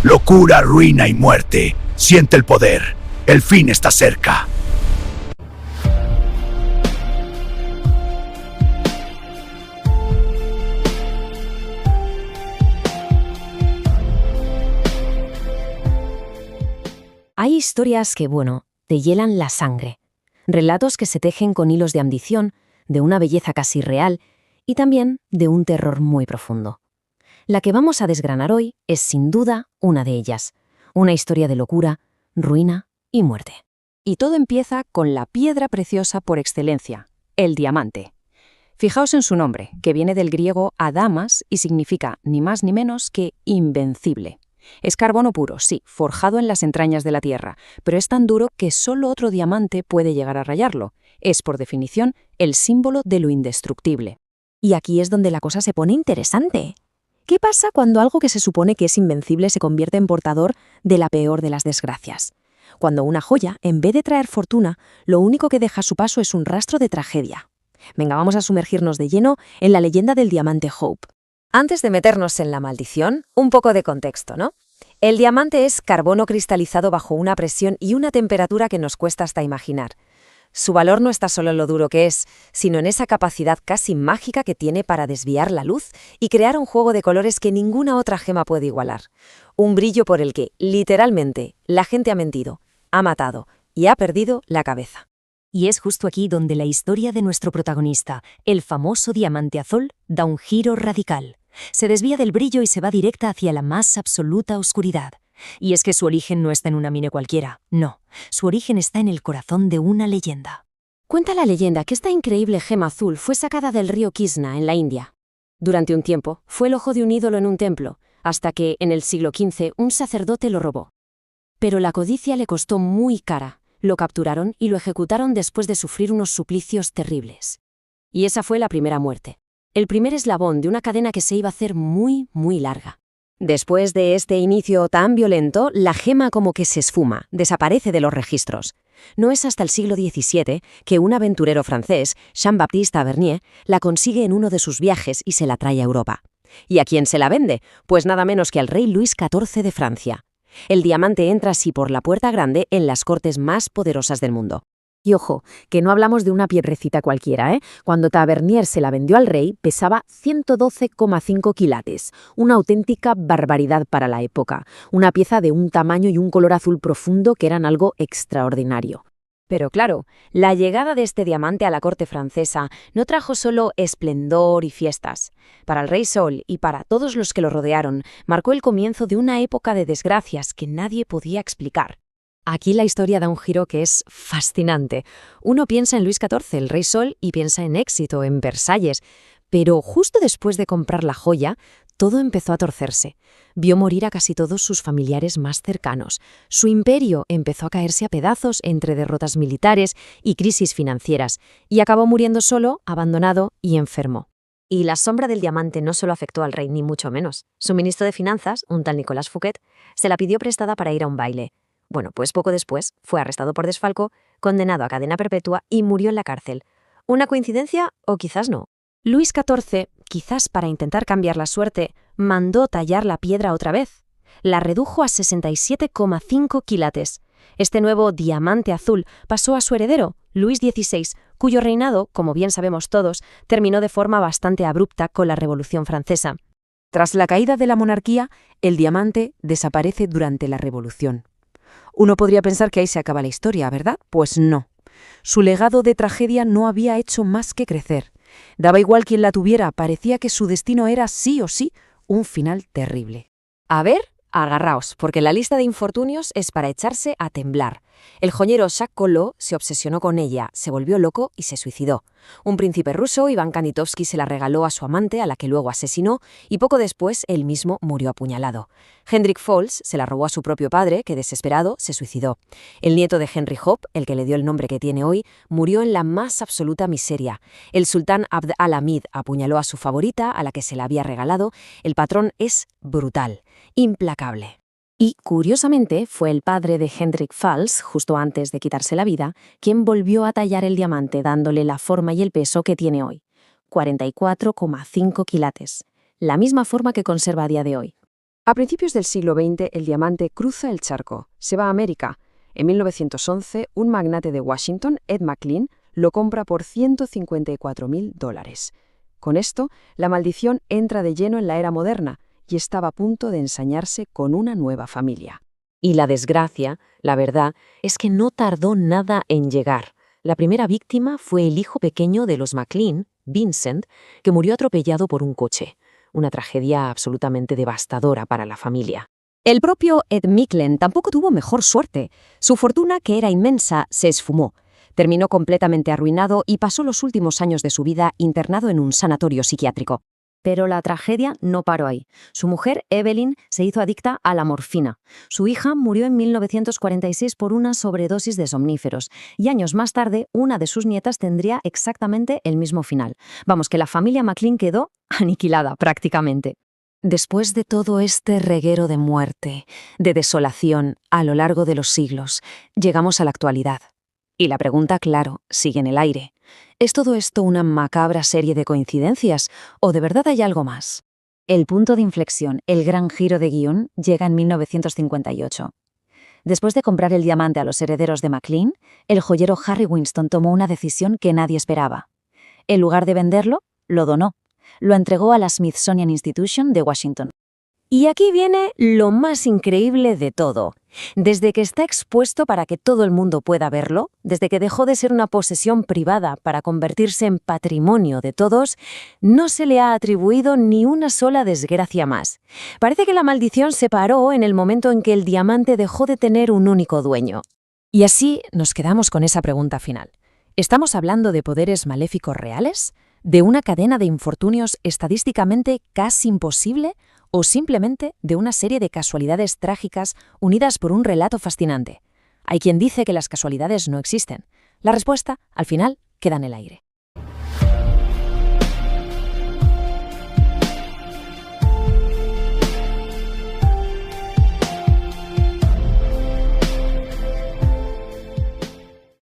Locura, ruina y muerte. Siente el poder. El fin está cerca. Hay historias que, te hielan la sangre. Relatos que se tejen con hilos de ambición, de una belleza casi real y también de un terror muy profundo. La que vamos a desgranar hoy es sin duda una de ellas. Una historia de locura, ruina y muerte. Y todo empieza con la piedra preciosa por excelencia, el diamante. Fijaos en su nombre, que viene del griego adamas y significa ni más ni menos que invencible. Es carbono puro, sí, forjado en las entrañas de la Tierra, pero es tan duro que solo otro diamante puede llegar a rayarlo. Es, por definición, el símbolo de lo indestructible. Y aquí es donde la cosa se pone interesante. ¿Qué pasa cuando algo que se supone que es invencible se convierte en portador de la peor de las desgracias? Cuando una joya, en vez de traer fortuna, lo único que deja a su paso es un rastro de tragedia. Venga, vamos a sumergirnos de lleno en la leyenda del diamante Hope. Antes de meternos en la maldición, un poco de contexto, ¿no? El diamante es carbono cristalizado bajo una presión y una temperatura que nos cuesta hasta imaginar. Su valor no está solo en lo duro que es, sino en esa capacidad casi mágica que tiene para desviar la luz y crear un juego de colores que ninguna otra gema puede igualar. Un brillo por el que, literalmente, la gente ha mentido, ha matado y ha perdido la cabeza. Y es justo aquí donde la historia de nuestro protagonista, el famoso diamante azul, da un giro radical. Se desvía del brillo y se va directa hacia la más absoluta oscuridad. Y es que su origen no está en una mina cualquiera, no. Su origen está en el corazón de una leyenda. Cuenta la leyenda que esta increíble gema azul fue sacada del río Krishna, en la India. Durante un tiempo, fue el ojo de un ídolo en un templo, hasta que, en el siglo XV, un sacerdote lo robó. Pero la codicia le costó muy cara. Lo capturaron y lo ejecutaron después de sufrir unos suplicios terribles. Y esa fue la primera muerte. El primer eslabón de una cadena que se iba a hacer muy, muy larga. Después de este inicio tan violento, la gema como que se esfuma, desaparece de los registros. No es hasta el siglo XVII que un aventurero francés, Jean-Baptiste Tavernier, la consigue en uno de sus viajes y se la trae a Europa. ¿Y a quién se la vende? Pues nada menos que al rey Luis XIV de Francia. El diamante entra así por la puerta grande en las cortes más poderosas del mundo. Y ojo, que no hablamos de una piedrecita cualquiera, ¿eh? Cuando Tavernier se la vendió al rey, pesaba 112,5 quilates, una auténtica barbaridad para la época, una pieza de un tamaño y un color azul profundo que eran algo extraordinario. Pero claro, la llegada de este diamante a la corte francesa no trajo solo esplendor y fiestas. Para el rey Sol y para todos los que lo rodearon, marcó el comienzo de una época de desgracias que nadie podía explicar. Aquí la historia da un giro que es fascinante. Uno piensa en Luis XIV, el rey Sol, y piensa en éxito, en Versalles. Pero justo después de comprar la joya, todo empezó a torcerse. Vio morir a casi todos sus familiares más cercanos. Su imperio empezó a caerse a pedazos entre derrotas militares y crisis financieras, y acabó muriendo solo, abandonado y enfermo. Y la sombra del diamante no solo afectó al rey, ni mucho menos. Su ministro de Finanzas, un tal Nicolas Fouquet, se la pidió prestada para ir a un baile. Bueno, pues poco después fue arrestado por desfalco, condenado a cadena perpetua y murió en la cárcel. ¿Una coincidencia o quizás no? Luis XIV, quizás para intentar cambiar la suerte, mandó tallar la piedra otra vez. La redujo a 67,5 quilates. Este nuevo diamante azul pasó a su heredero, Luis XVI, cuyo reinado, como bien sabemos todos, terminó de forma bastante abrupta con la Revolución Francesa. Tras la caída de la monarquía, el diamante desaparece durante la Revolución. Uno podría pensar que ahí se acaba la historia, ¿verdad? Pues no. Su legado de tragedia no había hecho más que crecer. Daba igual quién la tuviera, parecía que su destino era sí o sí un final terrible. A ver, agarraos, porque la lista de infortunios es para echarse a temblar. El joyero Jacques Collot se obsesionó con ella, se volvió loco y se suicidó. Un príncipe ruso, Iván Kanitovsky, se la regaló a su amante, a la que luego asesinó, y poco después él mismo murió apuñalado. Hendrik Fols se la robó a su propio padre, que desesperado se suicidó. El nieto de Henry Hope, el que le dio el nombre que tiene hoy, murió en la más absoluta miseria. El sultán Abd al-Hamid apuñaló a su favorita, a la que se la había regalado. El patrón es brutal, implacable. Y, curiosamente, fue el padre de Hendrik Fols, justo antes de quitarse la vida, quien volvió a tallar el diamante dándole la forma y el peso que tiene hoy. 44,5 quilates. La misma forma que conserva a día de hoy. A principios del siglo XX, el diamante cruza el charco, se va a América. En 1911, un magnate de Washington, Ed McLean, lo compra por $154.000. Con esto, la maldición entra de lleno en la era moderna y estaba a punto de ensañarse con una nueva familia. Y la desgracia, la verdad, es que no tardó nada en llegar. La primera víctima fue el hijo pequeño de los McLean, Vincent, que murió atropellado por un coche. Una tragedia absolutamente devastadora para la familia. El propio Ed McLean tampoco tuvo mejor suerte. Su fortuna, que era inmensa, se esfumó. Terminó completamente arruinado y pasó los últimos años de su vida internado en un sanatorio psiquiátrico. Pero la tragedia no paró ahí. Su mujer, Evelyn, se hizo adicta a la morfina. Su hija murió en 1946 por una sobredosis de somníferos. Y años más tarde, una de sus nietas tendría exactamente el mismo final. Vamos, que la familia McLean quedó aniquilada prácticamente. Después de todo este reguero de muerte, de desolación a lo largo de los siglos, llegamos a la actualidad. Y la pregunta, claro, sigue en el aire. ¿Es todo esto una macabra serie de coincidencias o de verdad hay algo más? El punto de inflexión, el gran giro de guión, llega en 1958. Después de comprar el diamante a los herederos de McLean, el joyero Harry Winston tomó una decisión que nadie esperaba. En lugar de venderlo, lo donó. Lo entregó a la Smithsonian Institution de Washington. Y aquí viene lo más increíble de todo. Desde que está expuesto para que todo el mundo pueda verlo, desde que dejó de ser una posesión privada para convertirse en patrimonio de todos, no se le ha atribuido ni una sola desgracia más. Parece que la maldición se paró en el momento en que el diamante dejó de tener un único dueño. Y así nos quedamos con esa pregunta final. ¿Estamos hablando de poderes maléficos reales? ¿De una cadena de infortunios estadísticamente casi imposible? ¿O simplemente de una serie de casualidades trágicas unidas por un relato fascinante? Hay quien dice que las casualidades no existen. La respuesta, al final, queda en el aire.